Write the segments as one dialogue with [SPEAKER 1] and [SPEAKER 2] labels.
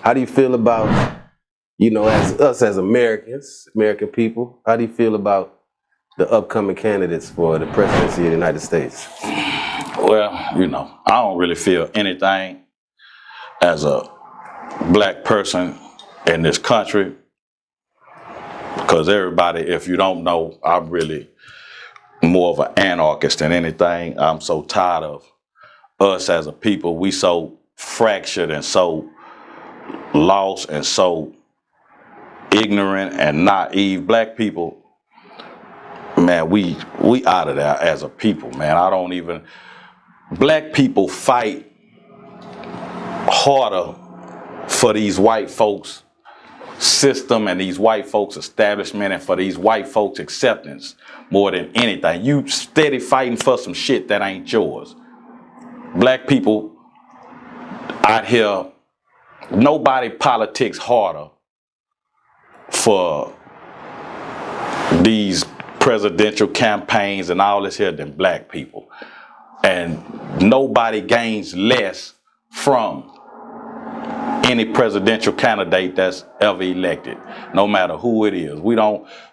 [SPEAKER 1] How do you feel about, as us as Americans, American people, how do you feel about the upcoming candidates for the presidency of the United States?
[SPEAKER 2] Well, I don't really feel anything as a black person in this country because everybody, if you don't know, I'm really more of an anarchist than anything. I'm so tired of us as a people. We so fractured and so lost and so ignorant and naive. Black people, man, we out of there as a people, man. Black people fight harder for these white folks system and these white folks establishment and for these white folks acceptance more than anything. You steady fighting for some shit that ain't yours. Black people out here, nobody politics harder for these presidential campaigns and all this here than black people. And nobody gains less from any presidential candidate that's ever elected, no matter who it is.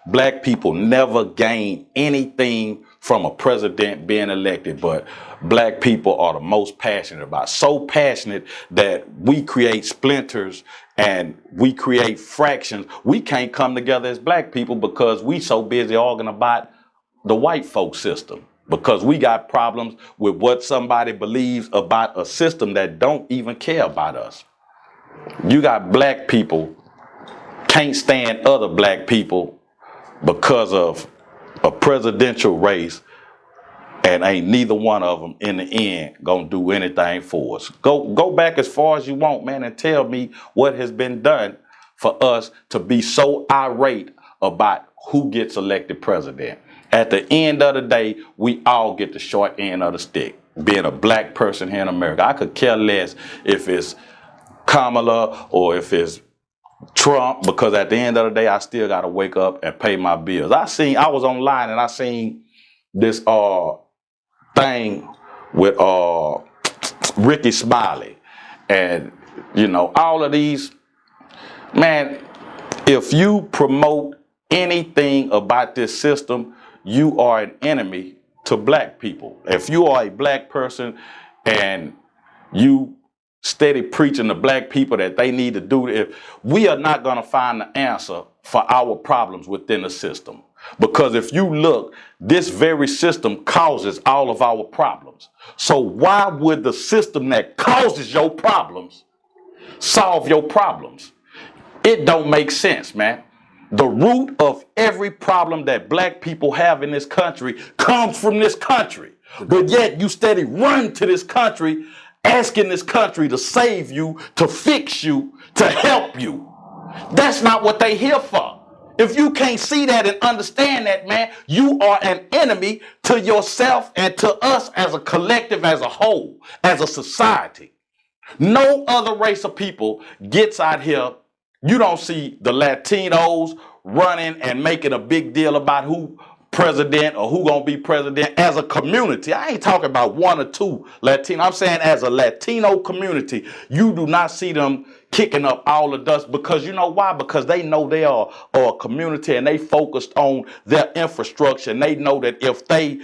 [SPEAKER 2] Black people never gain anything from a president being elected, but black people are the most passionate about it. So passionate that we create splinters and we create fractions. We can't come together as black people because we so busy arguing about the white folk system. Because we got problems with what somebody believes about a system that don't even care about us. You got black people can't stand other black people because of a presidential race, and ain't neither one of them in the end gonna do anything for us. Go back as far as you want, man, and tell me what has been done for us to be so irate about who gets elected president. At the end of the day, we all get the short end of the stick. Being a black person here in America, I could care less if it's Kamala or if it's Trump, because at the end of the day, I still got to wake up and pay my bills. I was online and I seen this thing with Ricky Smiley, and all of these, man, if you promote anything about this system, you are an enemy to black people. If you are a black person and you steady preaching to black people that they need to do it, we are not going to find the answer for our problems within the system. Because if you look, this very system causes all of our problems. So why would the system that causes your problems solve your problems? It don't make sense, man. The root of every problem that black people have in this country comes from this country. But yet you steady run to this country, asking this country to save you, to fix you, to help you. That's not what they here for. If you can't see that and understand that, man, you are an enemy to yourself and to us as a collective, as a whole, as a society. No other race of people gets out here. You don't see the Latinos running and making a big deal about who president or who gonna be president as a community. I ain't talking about one or two Latino. I'm saying as a Latino community, you do not see them kicking up all the dust, because you know why? Because they know they are a community and they focused on their infrastructure, and they know that if they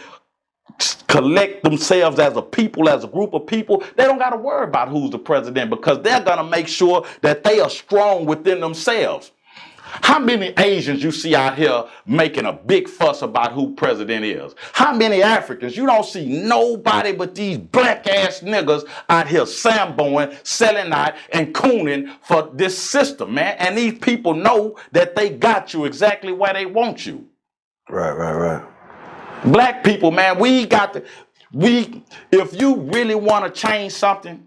[SPEAKER 2] collect themselves as a people, as a group of people, they don't got to worry about who's the president, because they're going to make sure that they are strong within themselves. How many Asians you see out here making a big fuss about who president is? How many Africans? You don't see nobody but these black ass niggas out here samboing, selling out, and cooning for this system, man. And these people know that they got you exactly where they want you.
[SPEAKER 1] Right.
[SPEAKER 2] Black people, man, if you really want to change something,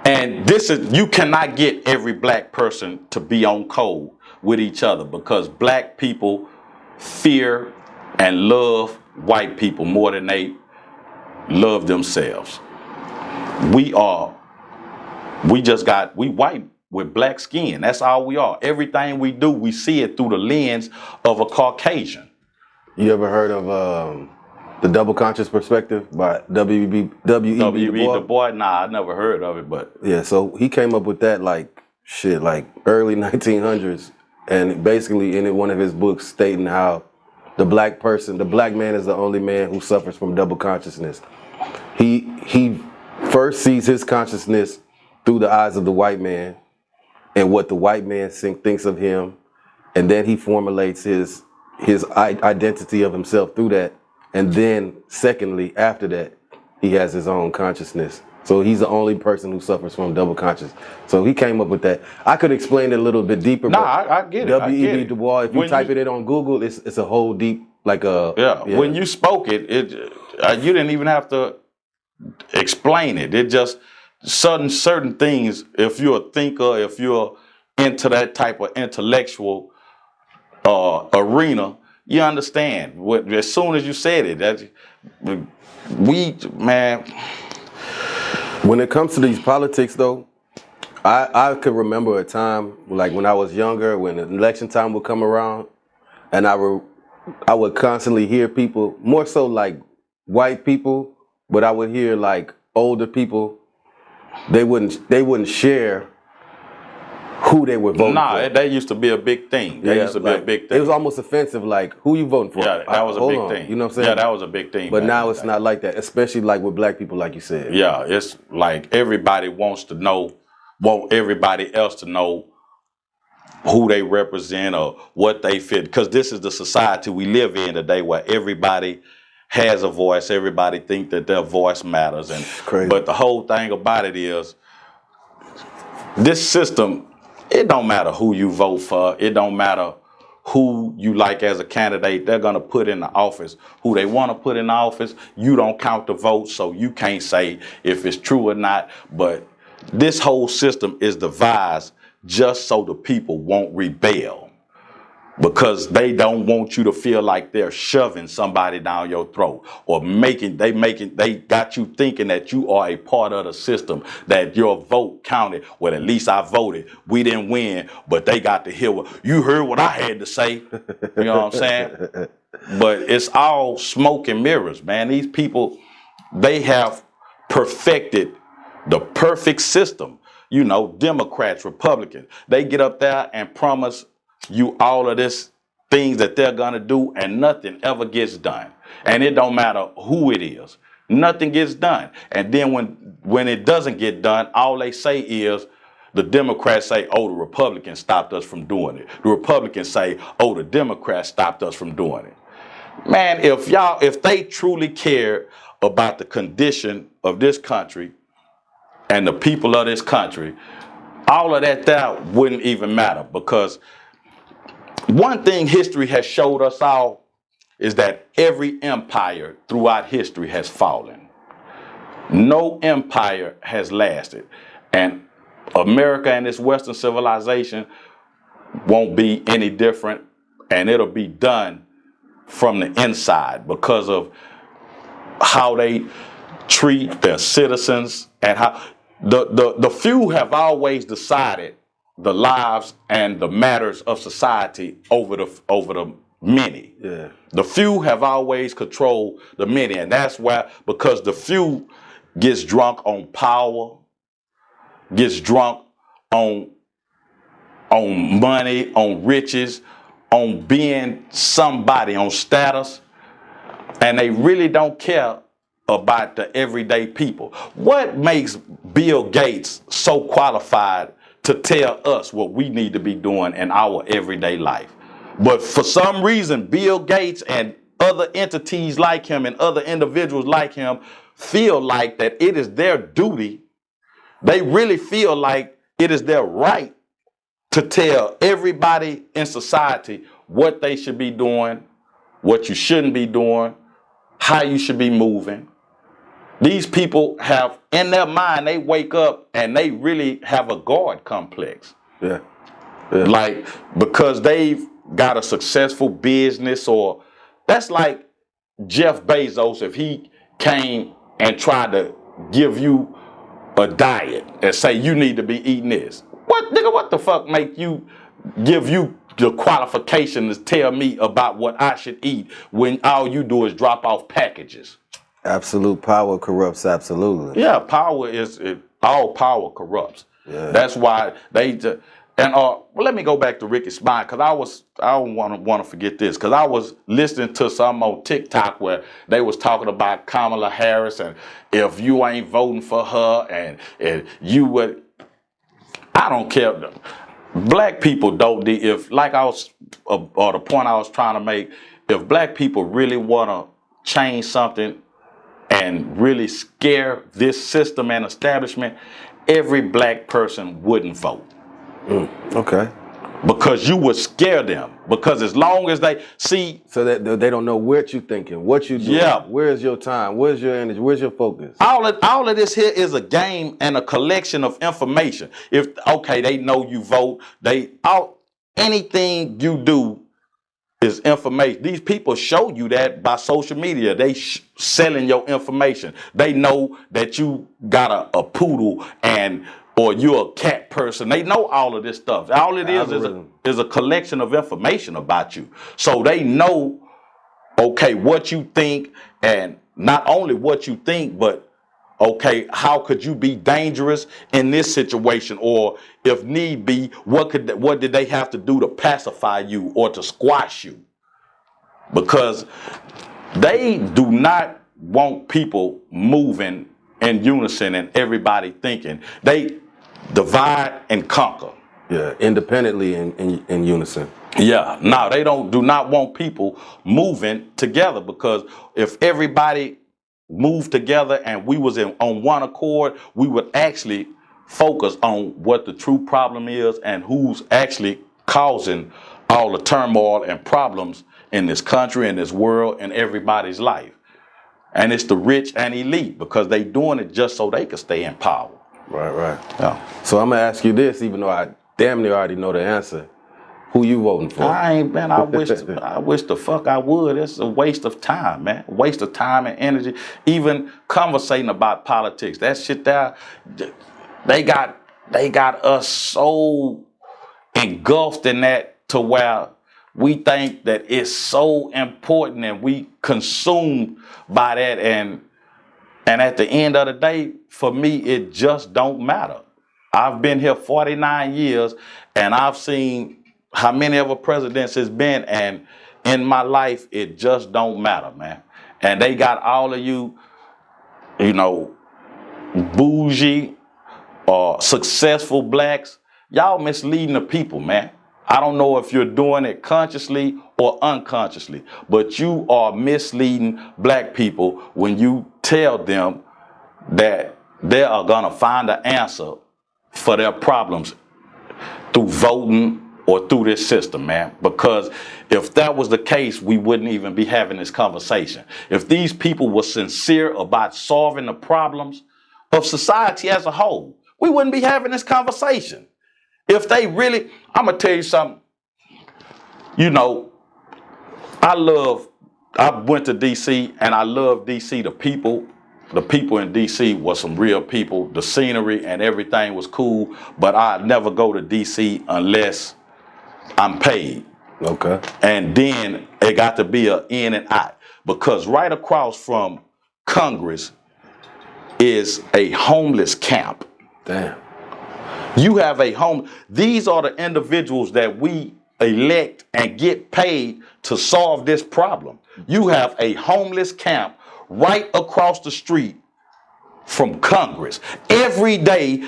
[SPEAKER 2] and you cannot get every black person to be on code with each other, because black people fear and love white people more than they love themselves. We white with black skin. That's all we are. Everything we do, we see it through the lens of a Caucasian.
[SPEAKER 1] You ever heard of The Double Conscious Perspective by W.E.B. Du Bois.
[SPEAKER 2] Du Bois? Nah, I never heard of it, but
[SPEAKER 1] Yeah, so he came up with that like early 1900s, and basically in one of his books stating how the black man is the only man who suffers from double consciousness. He first sees his consciousness through the eyes of the white man and what the white man thinks of him, and then he formulates his identity of himself through that, and then secondly after that he has his own consciousness. So he's the only person who suffers from double conscious. So he came up with that. I could explain it a little bit deeper.
[SPEAKER 2] Nah, I get it.
[SPEAKER 1] W.E.B. Du Bois. If you type it on Google, it's a whole deep
[SPEAKER 2] yeah. When you spoke it, you didn't even have to explain it. It just certain things. If you're a thinker, if you're into that type of intellectual arena, you understand. As soon as you said it, man.
[SPEAKER 1] When it comes to these politics, though, I could remember a time like when I was younger, when election time would come around, and I would constantly hear people, more so like white people, but I would hear like older people. They wouldn't share who they were voting for.
[SPEAKER 2] That used to be a big thing. That used to be a big thing.
[SPEAKER 1] It was almost offensive, like, who you voting for?
[SPEAKER 2] Yeah, that was a big thing.
[SPEAKER 1] You know what I'm saying?
[SPEAKER 2] Yeah, that was a big thing.
[SPEAKER 1] But now it's not like that, especially like with black people, like you said.
[SPEAKER 2] Yeah, it's like everybody want everybody else to know who they represent or what they fit. Because this is the society we live in today where everybody has a voice. Everybody think that their voice matters. But the whole thing about it is this system, it don't matter who you vote for. It don't matter who you like as a candidate. They're going to put in the office who they want to put in the office. You don't count the votes, so you can't say if it's true or not. But this whole system is devised just so the people won't rebel, because they don't want you to feel like they're shoving somebody down your throat or they got you thinking that you are a part of the system, that your vote counted. Well, at least I voted. We didn't win, but they got to hear you heard what I had to say. You know what I'm saying? But it's all smoke and mirrors, man. These people, they have perfected the perfect system. You know, Democrats, Republicans, they get up there and promise you all of this things that they're gonna do, and nothing ever gets done. And it don't matter who it is, nothing gets done. And then when it doesn't get done, all they say is, the Democrats say, oh, the Republicans stopped us from doing it. The Republicans say, oh, the Democrats stopped us from doing it. Man, if they truly cared about the condition of this country and the people of this country, all of that wouldn't even matter. Because one thing history has showed us all is that every empire throughout history has fallen. No empire has lasted. And America and its Western civilization won't be any different, and it'll be done from the inside because of how they treat their citizens, and how the few have always decided the lives and the matters of society over the many.
[SPEAKER 1] Yeah.
[SPEAKER 2] The few have always controlled the many, and that's why, because the few gets drunk on power, gets drunk on money, on riches, on being somebody, on status, and they really don't care about the everyday people. What makes Bill Gates so qualified to tell us what we need to be doing in our everyday life? But for some reason, Bill Gates and other entities like him and other individuals like him feel like that it is their duty. They really feel like it is their right to tell everybody in society what they should be doing, what you shouldn't be doing, how you should be moving. These people have, in their mind, they wake up and they really have a God complex.
[SPEAKER 1] Yeah.
[SPEAKER 2] Like, because they've got a successful business, or that's like Jeff Bezos, if he came and tried to give you a diet and say you need to be eating this. What the fuck make you give you the qualification to tell me about what I should eat when all you do is drop off packages.
[SPEAKER 1] Absolute power corrupts absolutely.
[SPEAKER 2] Yeah, all power corrupts. Yeah. That's why well, let me go back to Ricky Smiley, because I don't want to forget this, because I was listening to some on TikTok where they was talking about Kamala Harris, and if you ain't voting for her and you would, I don't care. Black people don't, if like I was, or the point I was trying to make, if black people really want to change something and really scare this system and establishment, every black person wouldn't vote.
[SPEAKER 1] Okay.
[SPEAKER 2] Because you would scare them. Because as long as they see,
[SPEAKER 1] so that they don't know what you're thinking, what you do. Yeah. Where's your time? Where's your energy? Where's your focus?
[SPEAKER 2] All of this here is a game and a collection of information. If they know you vote, anything you do is information. These people show you that by social media. They selling your information. They know that you got a poodle or you're a cat person. They know all of this stuff. All it is a collection of information about you. So they know, what you think, and not only what you think, but how could you be dangerous in this situation? Or if need be, what did they have to do to pacify you or to squash you? Because they do not want people moving in unison and everybody thinking. They divide and conquer.
[SPEAKER 1] Yeah, independently in unison.
[SPEAKER 2] Yeah, no, they do not want people moving together, because if everybody moved together and we was on one accord, we would actually focus on what the true problem is and who's actually causing all the turmoil and problems in this country, in this world, in everybody's life. And it's the rich and elite, because they doing it just so they can stay in power.
[SPEAKER 1] Right.
[SPEAKER 2] Yeah.
[SPEAKER 1] So I'm gonna ask you this, even though I damn near already know the answer. Who you voting for?
[SPEAKER 2] I wish the fuck I would. It's a waste of time, man. A waste of time and energy. Even conversating about politics. That shit there, they got us so engulfed in that to where we think that it's so important and we consumed by that, and at the end of the day, for me, it just don't matter. I've been here 49 years and I've seen how many of our presidents it's been, and in my life, it just don't matter, man. And they got all of you, bougie or successful blacks, y'all misleading the people, man. I don't know if you're doing it consciously or unconsciously, but you are misleading black people when you tell them that they are gonna find an answer for their problems through voting or through this system, man. Because if that was the case, we wouldn't even be having this conversation. If these people were sincere about solving the problems of society as a whole, we wouldn't be having this conversation. If they really, I'm gonna tell you something. I went to DC and I love DC. The people in DC were some real people. The scenery and everything was cool, but I'd never go to DC unless I'm paid.
[SPEAKER 1] Okay.
[SPEAKER 2] And then it got to be an in and out, because right across from Congress is a homeless camp.
[SPEAKER 1] Damn.
[SPEAKER 2] You have a home. These are the individuals that we elect and get paid to solve this problem. You have a homeless camp right across the street from Congress. Every day,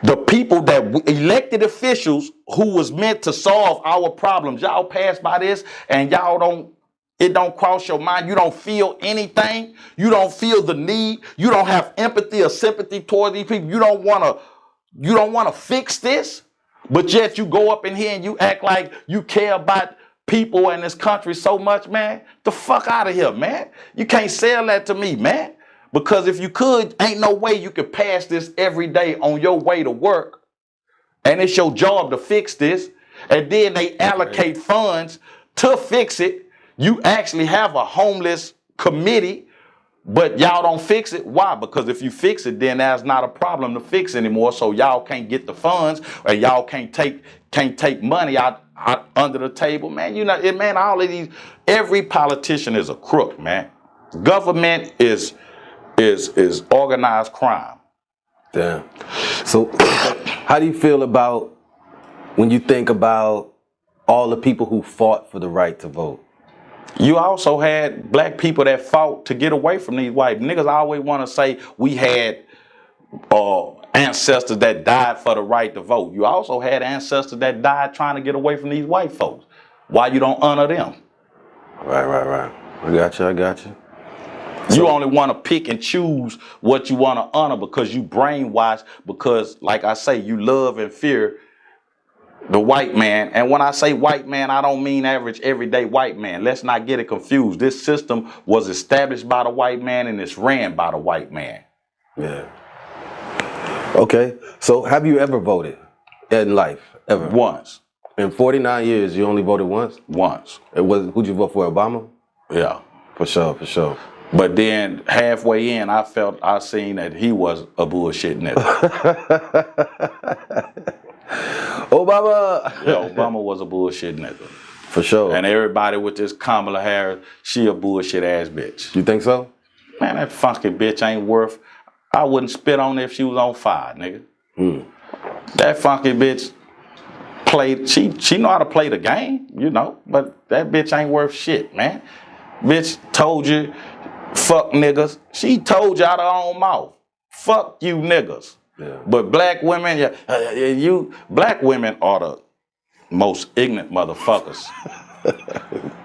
[SPEAKER 2] the people elected officials who was meant to solve our problems, y'all pass by this and it don't cross your mind. You don't feel anything. You don't feel the need. You don't have empathy or sympathy toward these people. You don't want to fix this, but yet you go up in here and you act like you care about people in this country so much, man. The fuck out of here, man. You can't sell that to me, man. Because if you could, ain't no way you could pass this every day on your way to work. And it's your job to fix this. And then they allocate funds to fix it. You actually have a homeless committee But y'all don't fix it. Why? Because if you fix it, then there's not a problem to fix anymore. So y'all can't get the funds, or y'all can't take money out under the table, man. You know, man. All of these, every politician is a crook, man. Government is organized crime.
[SPEAKER 1] Damn. So, how do you feel about when you think about all the people who fought for the right to vote?
[SPEAKER 2] You also had black people that fought to get away from these white niggas. Always want to say we had ancestors that died for the right to vote. You also had ancestors that died trying to get away from these white folks. Why you don't honor them?
[SPEAKER 1] Right. I got you.
[SPEAKER 2] You only want to pick and choose what you want to honor because you brainwashed, because, like I say, you love and fear the white man. And when I say white man, I don't mean average, everyday white man. Let's not get it confused. This system was established by the white man and it's ran by the white man.
[SPEAKER 1] Yeah. Okay. So have you ever voted in life? Ever?
[SPEAKER 2] Once.
[SPEAKER 1] In 49 years, you only voted once?
[SPEAKER 2] Once.
[SPEAKER 1] Who'd you vote for, Obama?
[SPEAKER 2] Yeah.
[SPEAKER 1] For sure.
[SPEAKER 2] But then halfway in, I seen that he was a bullshit nigga.
[SPEAKER 1] Obama!
[SPEAKER 2] Yeah, Obama was a bullshit nigga.
[SPEAKER 1] For sure.
[SPEAKER 2] And everybody with this Kamala Harris, she a bullshit ass bitch.
[SPEAKER 1] You think so?
[SPEAKER 2] Man, that funky bitch ain't worth, I wouldn't spit on her if she was on fire, nigga. That funky bitch played, she know how to play the game, you know, but that bitch ain't worth shit, man. Bitch told you, fuck niggas. She told you out of her own mouth. Fuck you niggas.
[SPEAKER 1] Yeah.
[SPEAKER 2] But black women, black women are the most ignorant motherfuckers.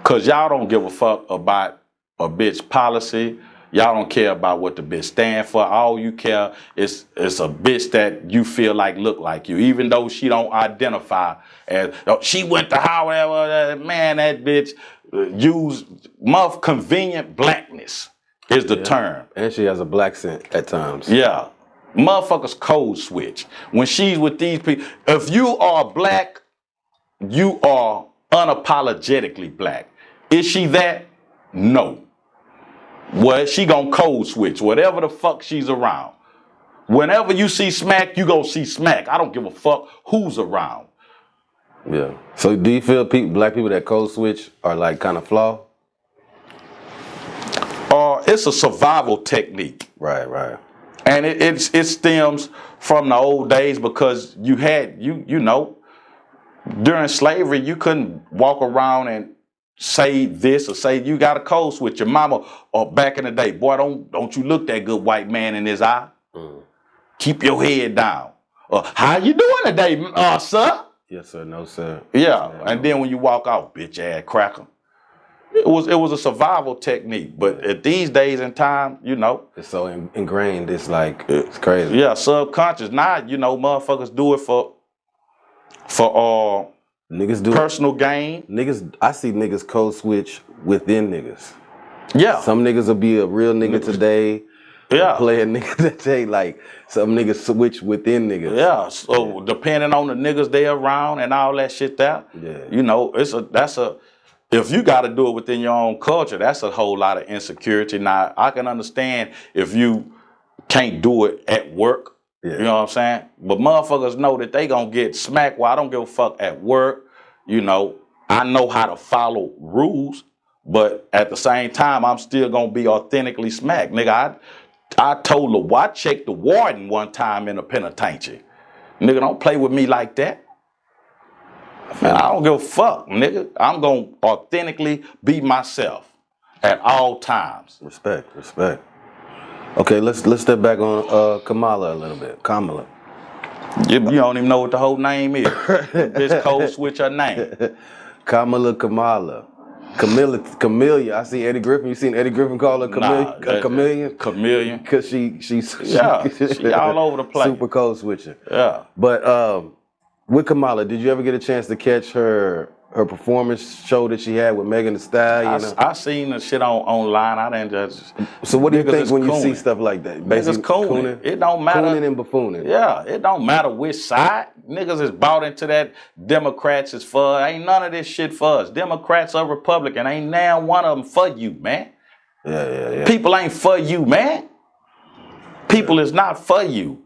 [SPEAKER 2] Cause y'all don't give a fuck about a bitch policy. Y'all don't care about what the bitch stand for. All you care is a bitch that you feel like look like you, even though she don't identify as, she went to Howard, man, that bitch use convenient blackness is the term.
[SPEAKER 1] And she has a black scent at times.
[SPEAKER 2] Yeah. Motherfuckers code switch. When she's with these people, if you are black, you are unapologetically black. Is she that? No. Well, she gonna code switch, whatever the fuck she's around. Whenever you see Smack, you gonna see Smack. I don't give a fuck who's around.
[SPEAKER 1] Yeah. So do you feel black people that code switch are like kind of flawed?
[SPEAKER 2] It's a survival technique.
[SPEAKER 1] Right.
[SPEAKER 2] And it stems from the old days because you had, you know, during slavery, you couldn't walk around and say this or say you got a code switch. Your mama, or back in the day, boy, don't you look that good white man in his eye. Keep your head down. How you doing today, sir?
[SPEAKER 1] Yes, sir. No, sir.
[SPEAKER 2] Yeah. And then when you walk out, bitch ass cracker. It was a survival technique. But at these days and time, you know.
[SPEAKER 1] It's so ingrained. It's like, it's crazy.
[SPEAKER 2] Yeah, subconscious. Now, you know, motherfuckers do it for
[SPEAKER 1] niggas do
[SPEAKER 2] personal gain.
[SPEAKER 1] Niggas, I see niggas code switch within niggas.
[SPEAKER 2] Yeah.
[SPEAKER 1] Some niggas will be a real nigga today.
[SPEAKER 2] Yeah.
[SPEAKER 1] Play a nigga today. Like some niggas switch within niggas.
[SPEAKER 2] Yeah. So depending on the niggas they around and all that shit there.
[SPEAKER 1] Yeah.
[SPEAKER 2] You know, if you got to do it within your own culture, that's a whole lot of insecurity. Now, I can understand if you can't do it at work. Yeah. You know what I'm saying? But motherfuckers know that they gonna get smacked. Well, I don't give a fuck at work. You know, I know how to follow rules, but at the same time, I'm still gonna be authentically smacked. Nigga, I checked the warden one time in a penitentiary. Nigga, don't play with me like that. Man, I don't give a fuck, nigga. I'm gonna authentically be myself at all times.
[SPEAKER 1] Respect. Okay, let's step back on Kamala a little bit. Kamala.
[SPEAKER 2] You don't even know what the whole name is. Bitch code switch her name.
[SPEAKER 1] Kamala. Camellia. I see Eddie Griffin. You seen Eddie Griffin call her chameleon?
[SPEAKER 2] Chameleon.
[SPEAKER 1] Because she's
[SPEAKER 2] she all over the place.
[SPEAKER 1] Super code switcher.
[SPEAKER 2] Yeah.
[SPEAKER 1] But with Kamala, did you ever get a chance to catch her performance show that she had with Megan Thee Stallion?
[SPEAKER 2] I seen the shit online. I didn't just.
[SPEAKER 1] So what do you think when you see stuff like that?
[SPEAKER 2] Basically, cooning. It don't matter.
[SPEAKER 1] Cooning and buffooning.
[SPEAKER 2] Yeah, it don't matter which side. Niggas is bought into that. Democrats is for. Ain't none of this shit for us. Democrats or Republican. Ain't now one of them for you, man.
[SPEAKER 1] Yeah.
[SPEAKER 2] People ain't for you, man. People is not for you.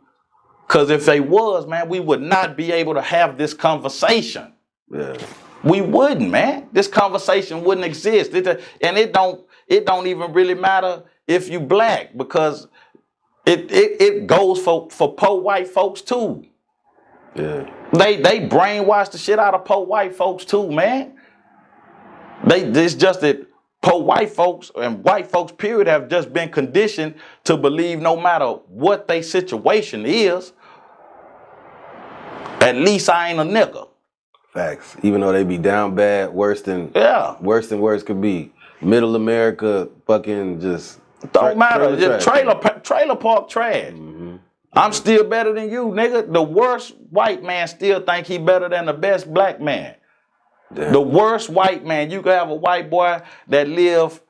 [SPEAKER 2] Because if they was, man, we would not be able to have this conversation.
[SPEAKER 1] Yeah.
[SPEAKER 2] We wouldn't, man. This conversation wouldn't exist. And it don't even really matter if you black, because it goes for poor white folks too.
[SPEAKER 1] Yeah.
[SPEAKER 2] They brainwash the shit out of poor white folks too, man. It's just that poor white folks and white folks, period, have just been conditioned to believe no matter what their situation is, at least I ain't a nigga.
[SPEAKER 1] Facts. Even though they be down bad, worse than worse could be. Middle America, fucking just
[SPEAKER 2] don't matter. Trailer park trash.
[SPEAKER 1] Mm-hmm.
[SPEAKER 2] I'm still better than you, nigga. The worst white man still think he better than the best black man. Damn. The worst white man. You could have a white boy that live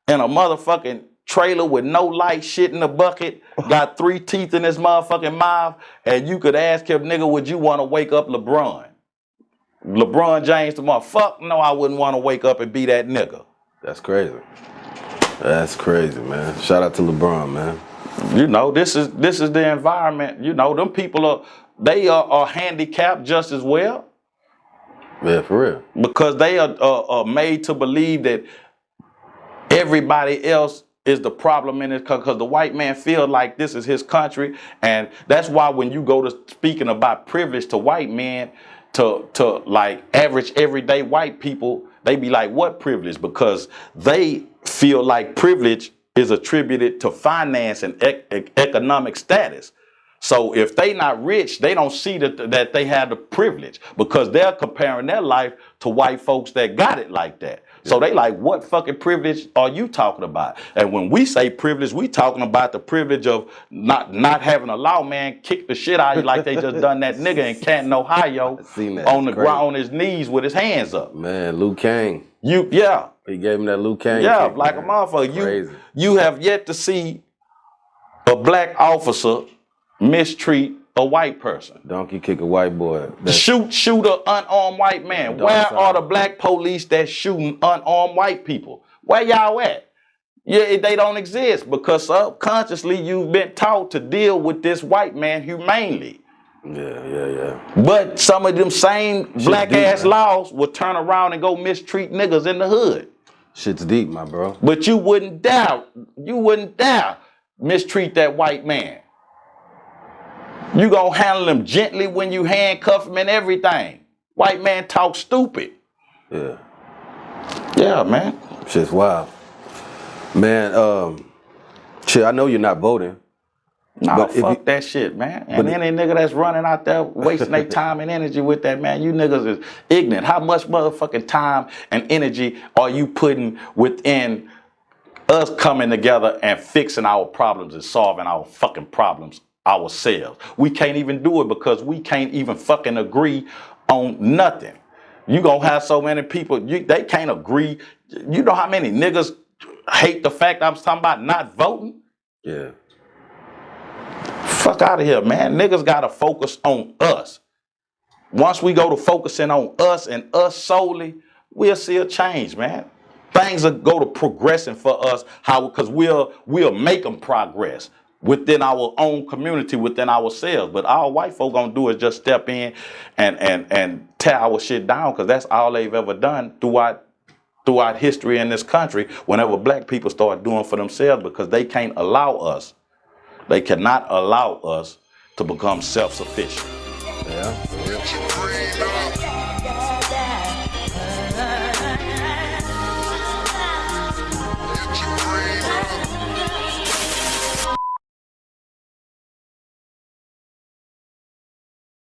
[SPEAKER 2] in a motherfucking trailer with no light, shit in the bucket, got 3 teeth in his motherfucking mouth, and you could ask him, nigga, would you want to wake up LeBron James tomorrow? Fuck no, I wouldn't want to wake up and be that nigga.
[SPEAKER 1] That's crazy. That's crazy, man. Shout out to LeBron, man.
[SPEAKER 2] You know, this is the environment. You know, them people are handicapped just as well.
[SPEAKER 1] Yeah, for real.
[SPEAKER 2] Because they are made to believe that everybody else is the problem in it, because the white man feel like this is his country. And that's why when you go to speaking about privilege to white men, to like average everyday white people, they be like, what privilege? Because they feel like privilege is attributed to finance and economic status. So if they not rich, they don't see that they have the privilege, because they're comparing their life to white folks that got it like that. So they like, what fucking privilege are you talking about? And when we say privilege, we talking about the privilege of not having a lawman kick the shit out of you like they just done that nigga in Canton, Ohio, on the ground on his knees with his hands up.
[SPEAKER 1] Man, Liu Kang.
[SPEAKER 2] He
[SPEAKER 1] gave him that Liu Kang.
[SPEAKER 2] Yeah,
[SPEAKER 1] kick,
[SPEAKER 2] like
[SPEAKER 1] man.
[SPEAKER 2] a motherfucker.
[SPEAKER 1] Crazy.
[SPEAKER 2] You have yet to see a black officer mistreat a white person.
[SPEAKER 1] Donkey kick a white boy.
[SPEAKER 2] Shoot an unarmed white man. Where are the black police that shooting unarmed white people? Where y'all at? Yeah, they don't exist, because subconsciously you've been taught to deal with this white man humanely.
[SPEAKER 1] Yeah.
[SPEAKER 2] But some of them same black ass laws will turn around and go mistreat niggas in the hood.
[SPEAKER 1] Shit's deep, my bro.
[SPEAKER 2] But you wouldn't dare mistreat that white man. You gonna handle him gently when you handcuff him and everything. White man talk stupid. Yeah, man.
[SPEAKER 1] Shit's wild. Man, shit, I know you're not voting.
[SPEAKER 2] Nah, fuck that shit, man. And any nigga that's running out there wasting their time and energy with that, man, you niggas is ignorant. How much motherfucking time and energy are you putting within us coming together and fixing our problems and solving our fucking problems ourselves? We can't even do it because we can't even fucking agree on nothing. You gonna have so many people, they can't agree. You know how many niggas hate the fact I'm talking about not voting?
[SPEAKER 1] Yeah.
[SPEAKER 2] Fuck out of here, man. Niggas gotta focus on us. Once we go to focusing on us and us solely, we'll see a change, man. Things will go to progressing for us, because we'll make them progress within our own community, within ourselves. But all white folk gonna do is just step in and tear our shit down, because that's all they've ever done throughout history in this country. Whenever black people start doing for themselves, because they can't allow us. They cannot allow us to become self-sufficient.
[SPEAKER 1] Yeah.